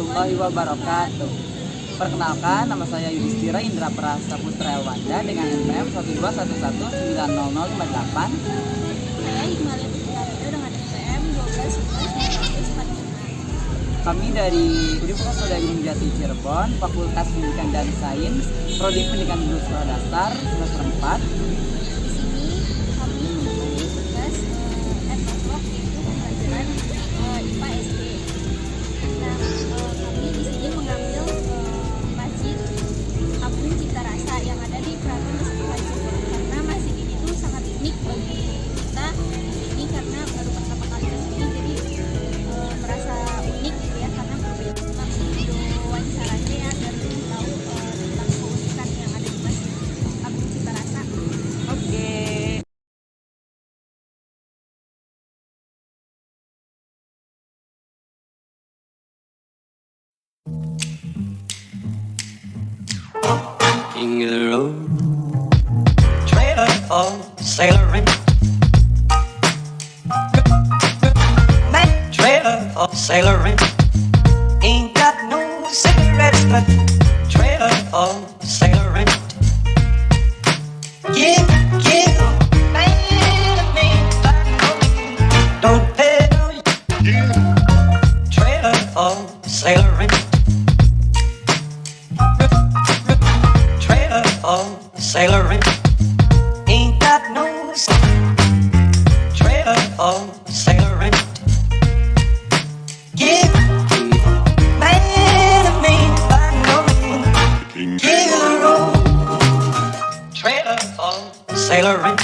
warahmatullahi wabarakatuh. Perkenalkan, nama saya Yudhistira Indra Prasta Putra Elwanda dengan NPM 121190058. Saya Hikmalia Putra dengan NPM 1211945. Kami dari Universitas Saudara Gunung Jati Cirebon, Fakultas Pendidikan dan Sains, Prodi Pendidikan Guru Sekolah Dasar semester 4. Di sini kami mempunyai tugas FKPLOG, yaitu pembelajaran IPA SD. Nah, kami di sini mengambil masjid Agung Cita Rasa yang ada di Keraton Kesultanan Cirebon, karena masjid ini tuh sangat unik bagi kita di sini karena baru pertama kali ke sini, jadi merasa unik gitu ya, karena berbeda. Langsung video wawancaranya ya, dan tahu tentang keunikan yang ada di masjid Agung Cita Rasa. Oke. King of the road, trailer for sailoring, man, trailer for sailoring. Ain't got no cigarettes, but trailer for sailoring. Give, man, don't pay no. Trailer for sailoring. Sailoring, ain't got no trailer for sailoring. Give man to me, by no means. Give the road, trailer for sailoring.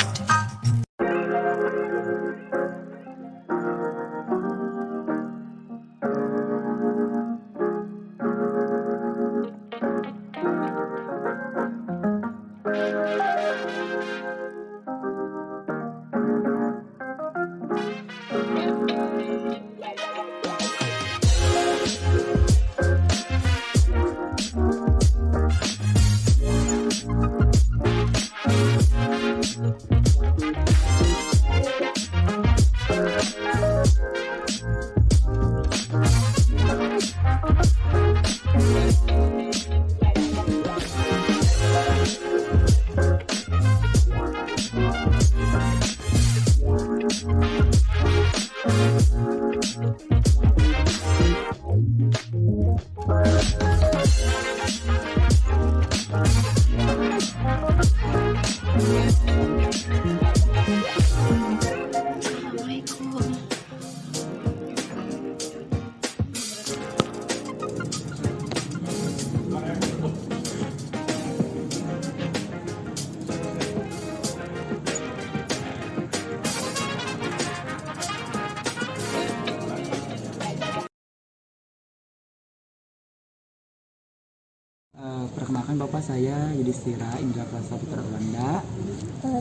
Perkenalkan, Bapak saya Yudhistira Indra Prasta Putra Elwanda.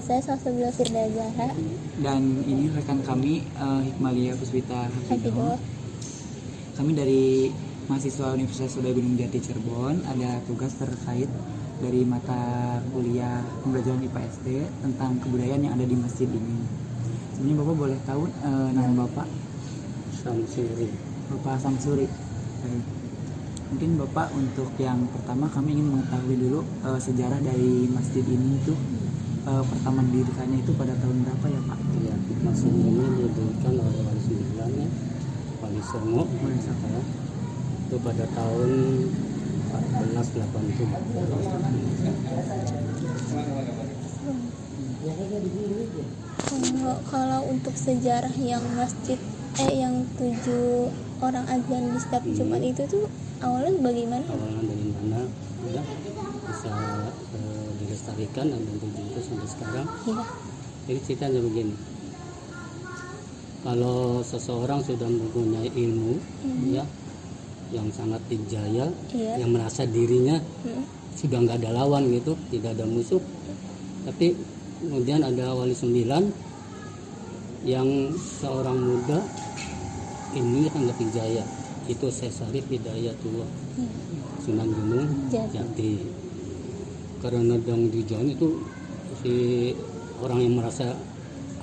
Saya Salsabila Firda Zahra. Dan ini rekan kami Hikmalia Puspita Hafidho. Hafidho. Kami dari mahasiswa Universitas Saudara Gunung Jati Cirebon ada tugas terkait dari mata kuliah pembelajaran IPA SD tentang kebudayaan yang ada di masjid ini. Sebenarnya Bapak boleh tahu nama Bapak? Samsuri. Bapak Samsuri. Mungkin Bapak untuk yang pertama kami ingin mengetahui dulu sejarah dari masjid ini itu pertama didirikannya itu pada tahun berapa ya Pak? Ya, masjid ini didirikan oleh Wali Sembilan ya, Wali Songo. Ya, itu pada tahun 1480. Kalau untuk sejarah yang masjid yang 7 orang azan di setiap Jumat itu tuh awalnya bagaimana? Awalnya dari mana ya, bisa dilestarikan dan tentunya itu sampai sekarang. Iya. Jadi ceritanya begini, kalau seseorang sudah mempunyai ilmu ya yang sangat dijaya, Iya. yang merasa dirinya sudah nggak ada lawan gitu, tidak ada musuh, tapi kemudian ada Wali Sembilan yang seorang muda ini sangat dijaya, itu Syekh Hidayatullah Sunan Gunung Jati. Karena dang di jalan itu si orang yang merasa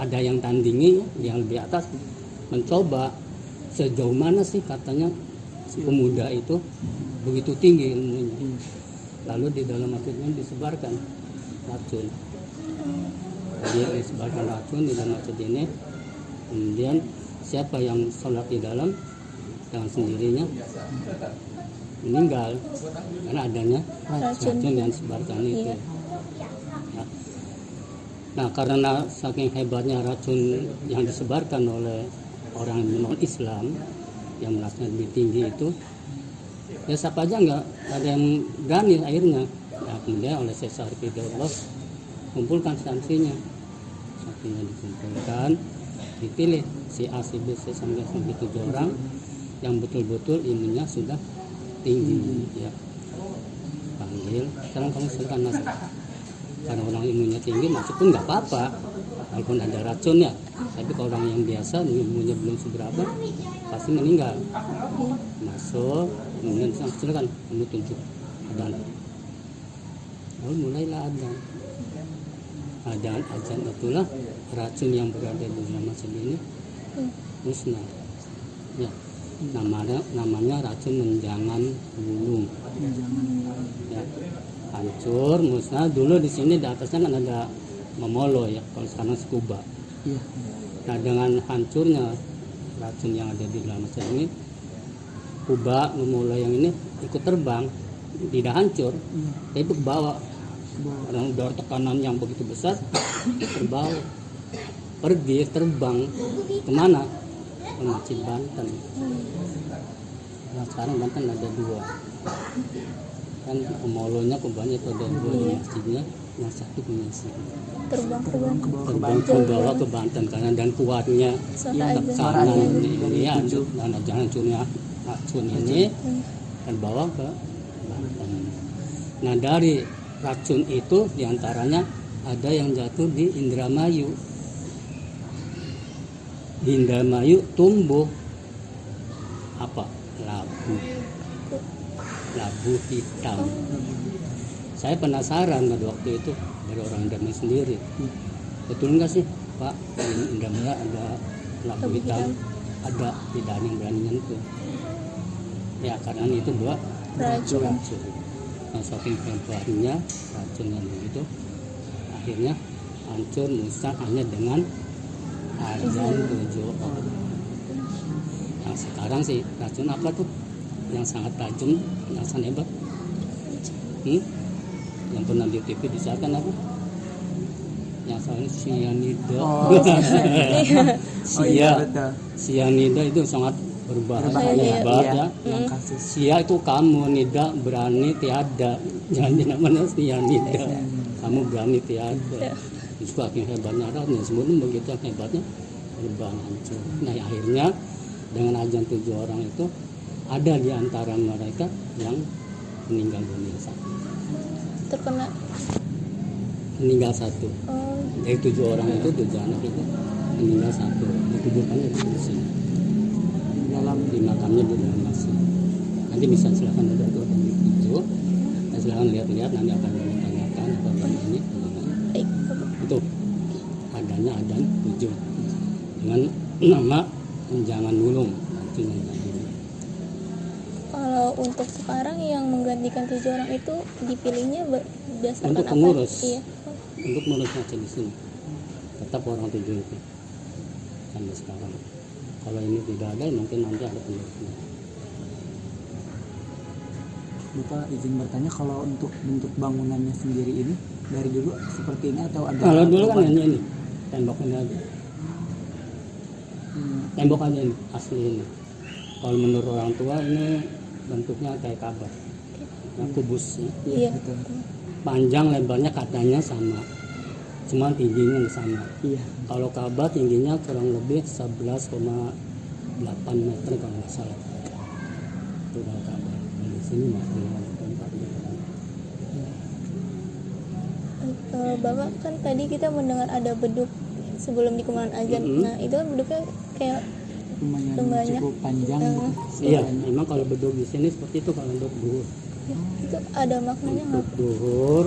ada yang tandingi, yang lebih atas, mencoba sejauh mana sih katanya pemuda itu begitu tinggi ilmunya. Lalu di dalam masjidnya disebarkan racun. Jadi disebarkan racun di dalam masjid ini. Kemudian siapa yang sholat di dalam dengan sendirinya meninggal karena adanya racun yang disebarkan itu. Iya. Ya. Nah, karena saking hebatnya racun yang disebarkan oleh orang non Islam yang merasa lebih tinggi itu, ya siapa aja nggak ada yang berani akhirnya. Nah, kemudian oleh Caesar Fidolus kumpulkan sanksinya, dikumpulkan, dipilih si A, si B, sampai 7 orang yang betul-betul ilmunya sudah tinggi, ya panggil. Sekarang kamu silakan masuk. Karena orang ilmunya tinggi masuk pun nggak apa-apa, walaupun ada racun ya. Tapi kalau orang yang biasa ilmunya belum seberapa pasti meninggal. Masuk, kemudian silakan kamu tunjuk adzan. Lalu mulailah adzan. Azan itulah racun yang berada di dalam masjid ini musnah. Ya, namanya racun menjangan gunung. Ya, hancur, musnah. Dulu di sini di atasnya kan ada memolo ya, kalau sekarang scuba. Iya. Nah, dengan hancurnya racun yang ada di dalam masjid ini, kubah memolo yang ini ikut terbang, tidak hancur, tapi ke bawah. Karena udah tekanan yang begitu besar, terbawa, pergi terbang kemana? Ke Masjid Banten. Nah, sekarang Banten ada 2, kan pemolonya kubahnya itu ada 2 di masjidnya, yang satu punya sini. Terbang Terbang ke bawah ke Banten karena dan kuatnya tekanan ini ya, dan jangan racun ini terbawa ke Banten. Nah, dari racun itu diantaranya ada yang jatuh di Indramayu. Di Indramayu tumbuh apa? Labu hitam. Saya penasaran pada waktu itu dari orang Indramayu sendiri. Betul nggak sih Pak, di Indramayu ada labu hitam? Ada, tidak ada yang berani nyentuh. Ya karena itu buat racun. Nah, saking hebatnya racun yang begitu, akhirnya hancur musnah hanya dengan azan 7 orang. Nah, sekarang sih racun apa tuh yang sangat tajam, yang sangat hebat? Yang pernah di TV disiarkan apa? Yang soalnya cyanida. Cyanida itu sangat berbahaya hebat ya. Sia itu kamu, nida berani tiada. Jangan namanya cyanida. Kamu berani tiada. Itu saking hebatnya racun. Sebelum begitu hebatnya terbang hancur. Nah, akhirnya dengan azan 7 orang itu ada di antara mereka yang meninggal dunia satu. Terkena Meninggal satu. Dari 7 orang itu 7 anak itu meninggal satu. Dikuburkannya di sini. Dalam di makamnya di dalam masjid. Nanti bisa silakan ada tuh itu. Dan silakan lihat-lihat, nanti akan ditanyakan apa ini. Itu adanya adzan 7 dengan nama menjangan gulung. kalau untuk sekarang yang menggantikan 7 orang itu dipilihnya berdasarkan Untuk apa? pengurus. Iya. Untuk pengurus masjid di sini. Tetap orang 7 itu. Sampai sekarang. Kalau ini tidak ada, mungkin nanti ada pengurusnya. Bapak izin bertanya, kalau untuk bentuk bangunannya sendiri ini dari dulu seperti ini atau ada? Kalau dulu kan hanya ini, tembok ini aja. Tembok aja ini, asli ini. Kalau menurut orang tua ini bentuknya kayak Ka'bah, yang kubus. Iya. Betul. Panjang lebarnya katanya sama, cuma tingginya nggak sama. Iya. Kalau Ka'bah tingginya kurang lebih 11,8 meter kalau nggak salah. Itu kalau Ka'bah. Di sini masih tempat. Bapak kan tadi kita mendengar ada beduk sebelum dikembangkan azan. Nah itu kan beduknya kayak Lumayan banyak. cukup panjang. Iya, memang kalau beduk di sini seperti itu kalau untuk duhur. Ya, itu ada maknanya Untuk nggak? duhur,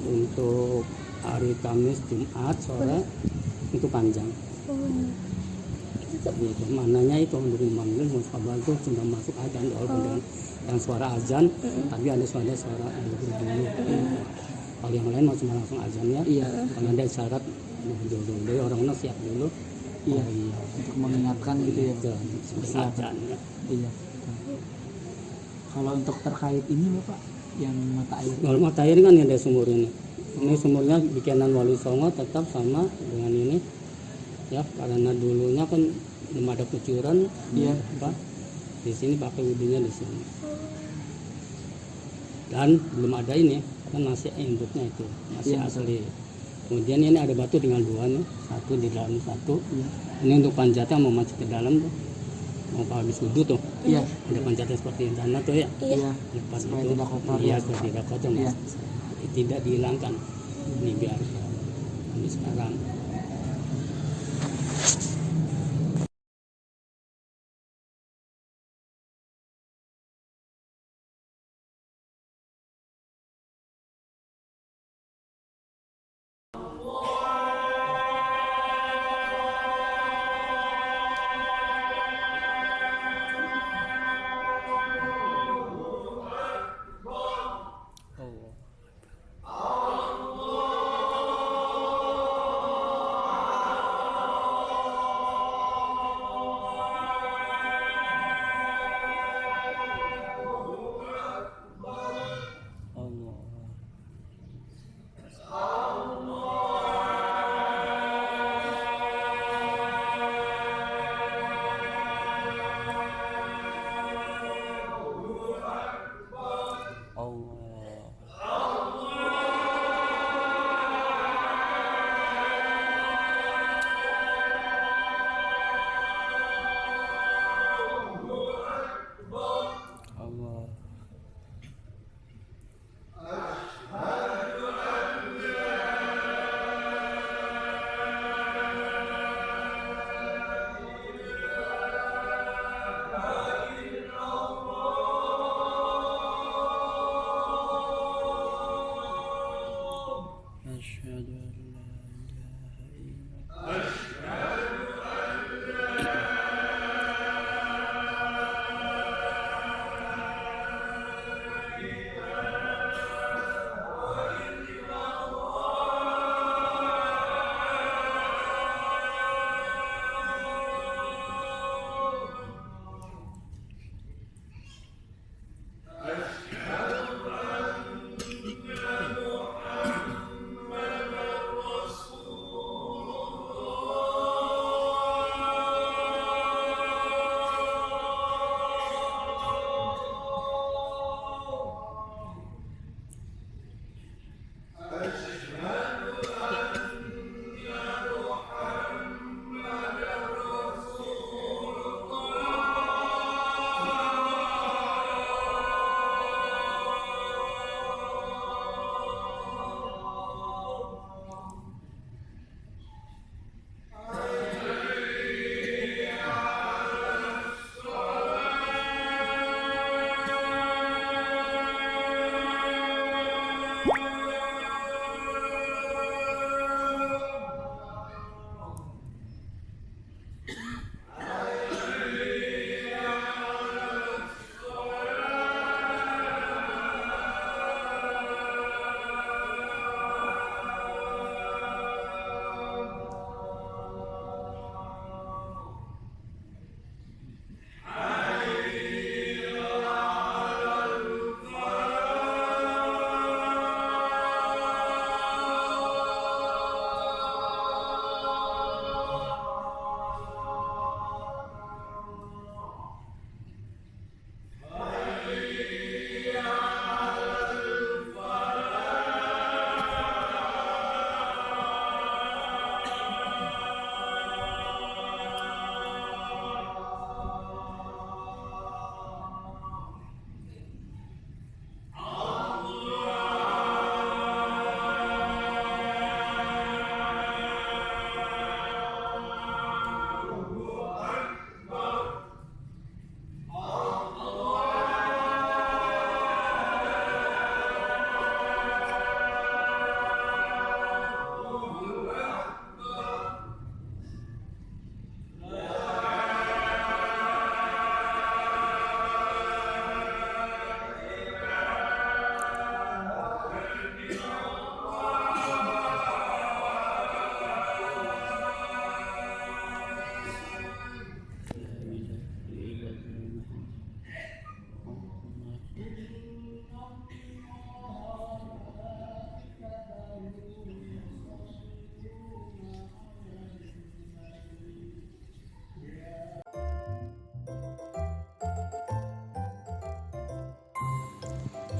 untuk hari Kamis, Jumat, sore itu panjang. gitu. Mananya itu dari manggil musabah itu sudah masuk azan walaupun dengan yang suara azan, tapi ada suara dulu. Kalau yang lain masih langsung azannya. Iya. Kalau ada syarat dulu, dari orang siap dulu. Iya. Oh, iya. Untuk mengingatkan gitu ya. Itu Siap. azan. Ya. Iya. Kalau untuk terkait ini Bapak yang mata air. Kalau mata air kan ada sumur ini. Ini sumurnya bikinan Wali Songo tetap sama dengan ini. Ya, karena dulunya kan belum ada kucuran. Iya. Apa? Di sini pakai wudhunya di sini. Dan belum ada ini, kan masih induknya itu, masih Iya, asli. Kemudian ini ada batu tinggal dua nih, satu di dalam satu. Iya. Ini untuk panjatnya mau masuk ke dalam tuh, mau habis wudhu tuh. Iya. Ada panjatnya seperti tanah tuh ya. Iya. Lepas Supaya itu, tidak kotor. iya supaya tidak kotor, Iya. tidak dihilangkan. Ini biar ini sekarang.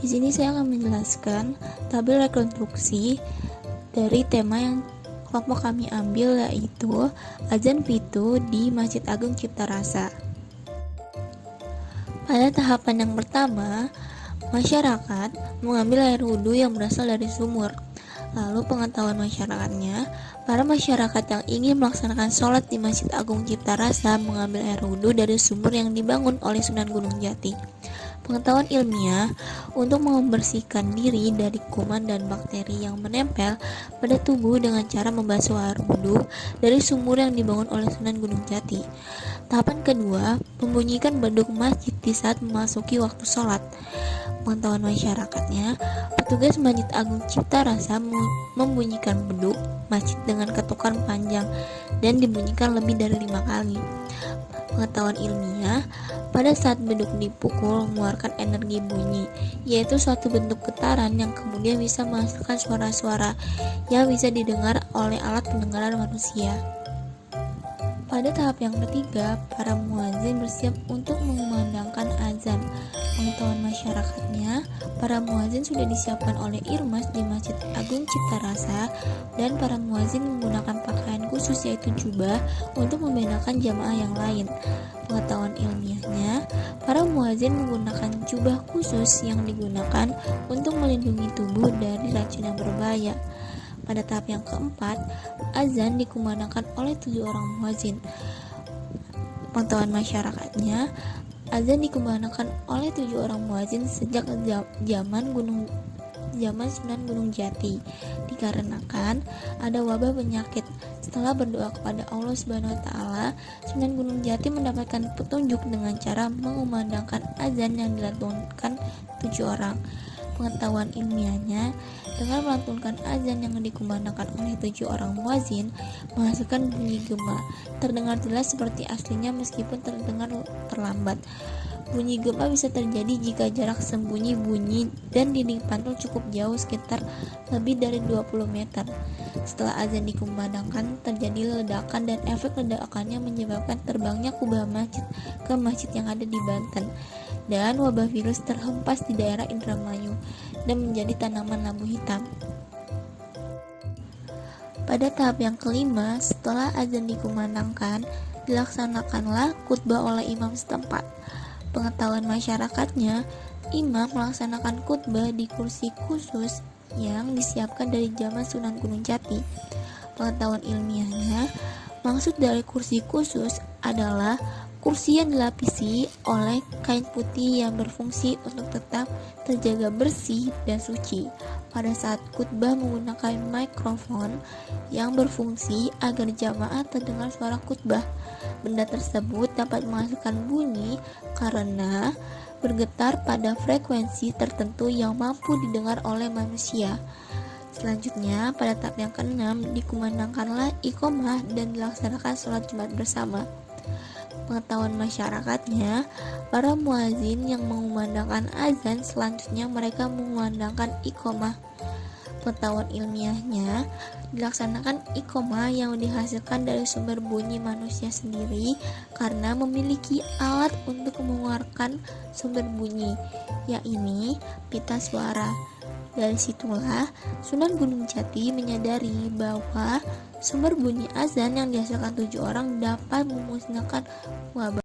Di sini saya akan menjelaskan tabel rekonstruksi dari tema yang kelompok kami ambil, yaitu azan Pitu di Masjid Agung Cipta Rasa. Pada tahapan yang pertama, masyarakat mengambil air wudhu yang berasal dari sumur. Lalu pengetahuan masyarakatnya, para masyarakat yang ingin melaksanakan sholat di Masjid Agung Cipta Rasa mengambil air wudhu dari sumur yang dibangun oleh Sunan Gunung Jati. Pengetahuan ilmiah untuk membersihkan diri dari kuman dan bakteri yang menempel pada tubuh dengan cara membasuh air wudhu dari sumur yang dibangun oleh Sunan Gunung Jati. Tahapan kedua, membunyikan beduk masjid di saat memasuki waktu sholat. Pengetahuan masyarakatnya, petugas Masjid Agung Cipta Rasa membunyikan beduk masjid dengan ketukan panjang dan dibunyikan lebih dari 5 kali. Pengetahuan ilmiah, pada saat beduk dipukul mengeluarkan energi bunyi, yaitu suatu bentuk getaran yang kemudian bisa menghasilkan suara-suara yang bisa didengar oleh alat pendengaran manusia. Pada tahap yang ketiga, para muadzin bersiap untuk mengumandangkan azan. Pengetahuan masyarakatnya, para muadzin sudah disiapkan oleh Irmas di Masjid Agung Cipta Rasa, dan para muadzin menggunakan pakaian khusus yaitu jubah untuk membedakan jamaah yang lain. Pengetahuan ilmiahnya, para muadzin menggunakan jubah khusus yang digunakan untuk melindungi tubuh dari racun yang berbahaya. Pada tahap yang keempat, azan dikumandangkan oleh 7 orang muadzin. Pengetahuan masyarakatnya, azan dikumandangkan oleh 7 orang muadzin sejak zaman Sunan Gunung Jati, dikarenakan ada wabah penyakit. Setelah berdoa kepada Allah Subhanahu wa taala, Sunan Gunung Jati mendapatkan petunjuk dengan cara mengumandangkan azan yang dilantunkan 7 orang. Pengetahuan ilmiahnya, dengan melantunkan azan yang dikumandangkan oleh 7 orang muadzin menghasilkan bunyi gema, terdengar jelas seperti aslinya meskipun terdengar terlambat. Bunyi gema bisa terjadi jika jarak sembunyi bunyi dan dinding pantul cukup jauh, sekitar lebih dari 20 meter. Setelah azan dikumandangkan, terjadi ledakan dan efek ledakannya menyebabkan terbangnya kubah masjid ke masjid yang ada di Banten, dan wabah virus terhempas di daerah Indramayu dan menjadi tanaman labu hitam. Pada tahap yang kelima, setelah azan dikumandangkan, dilaksanakanlah khutbah oleh imam setempat. Pengetahuan masyarakatnya, imam melaksanakan khutbah di kursi khusus yang disiapkan dari zaman Sunan Gunung Jati. Pengetahuan ilmiahnya, maksud dari kursi khusus adalah kursi yang dilapisi oleh kain putih yang berfungsi untuk tetap terjaga bersih dan suci. Pada saat khutbah menggunakan mikrofon yang berfungsi agar jamaah terdengar suara khutbah. Benda tersebut dapat menghasilkan bunyi karena bergetar pada frekuensi tertentu yang mampu didengar oleh manusia. Selanjutnya, pada tahap yang keenam, dikumandangkanlah iqomah dan dilaksanakan sholat Jumat bersama. Pengetahuan masyarakatnya, para muadzin yang mengumandangkan azan, selanjutnya mereka mengumandangkan iqomah. Pengetahuan ilmiahnya, dilaksanakan iqomah yang dihasilkan dari sumber bunyi manusia sendiri karena memiliki alat untuk mengeluarkan sumber bunyi, yakni pita suara. Dari situlah Sunan Gunung Jati menyadari bahwa sumber bunyi azan yang dihasilkan 7 orang dapat memusnahkan wabah.